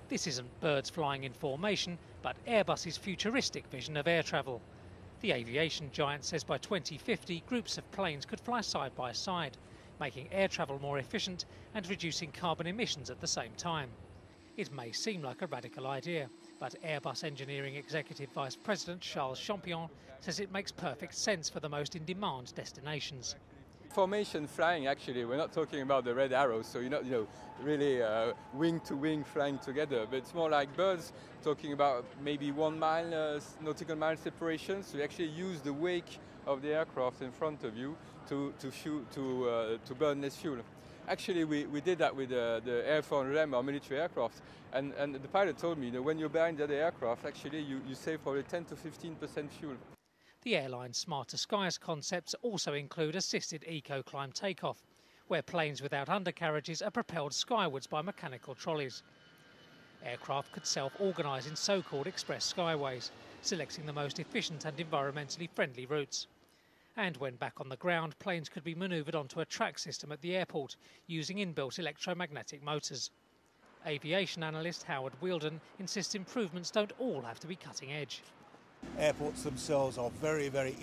This isn't birds flying in formation, but Airbus's futuristic vision of air travel. The aviation giant says by 2050 groups of planes could fly side by side, making air travel more efficient and reducing carbon emissions at the same time. It may seem like a radical idea, but Airbus Engineering Executive Vice President Charles Champion says it makes perfect sense for the most in-demand destinations. Formation flying, actually, we're not talking about the red arrows, so you're not, really wing to wing flying together, but it's more like birds, talking about maybe 1 mile, nautical mile separation. So you actually use the wake of the aircraft in front of you to burn less fuel. Actually, we did that with the Air 400M, our military aircraft, and the pilot told me that when you're behind the other aircraft, actually you save probably 10 to 15% fuel. The airline's Smarter Skies concepts also include assisted eco-climb takeoff, where planes without undercarriages are propelled skywards by mechanical trolleys. Aircraft could self-organise in so-called express skyways, selecting the most efficient and environmentally friendly routes. And when back on the ground, planes could be manoeuvred onto a track system at the airport using inbuilt electromagnetic motors. Aviation analyst Howard Wielden insists improvements don't all have to be cutting edge. Airports themselves are very, very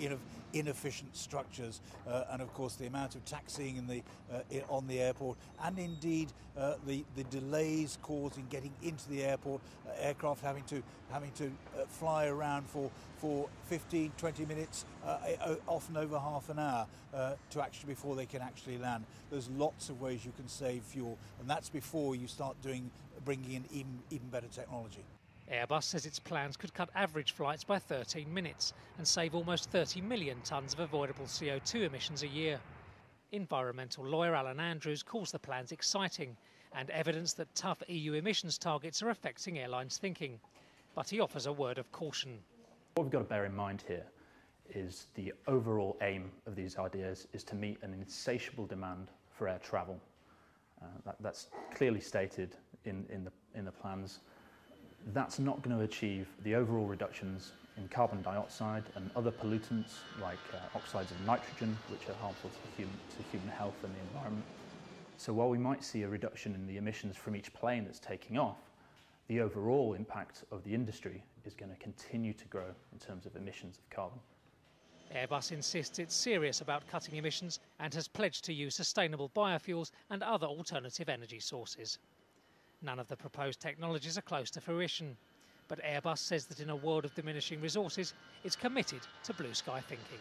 inefficient structures, and of course the amount of taxiing on the airport, and indeed the delays caused in getting into the airport, aircraft having to fly around for 15-20 minutes, often over half an hour before they can actually land. There's lots of ways you can save fuel, and that's before you start bringing in even better technology. Airbus says its plans could cut average flights by 13 minutes and save almost 30 million tonnes of avoidable CO2 emissions a year. Environmental lawyer Alan Andrews calls the plans exciting and evidence that tough EU emissions targets are affecting airlines' thinking. But he offers a word of caution. What we've got to bear in mind here is the overall aim of these ideas is to meet an insatiable demand for air travel. That's clearly stated in the plans. That's not going to achieve the overall reductions in carbon dioxide and other pollutants like oxides of nitrogen, which are harmful to human health and the environment. So while we might see a reduction in the emissions from each plane that's taking off, the overall impact of the industry is going to continue to grow in terms of emissions of carbon. Airbus insists it's serious about cutting emissions and has pledged to use sustainable biofuels and other alternative energy sources. None of the proposed technologies are close to fruition, but Airbus says that in a world of diminishing resources, it's committed to blue sky thinking.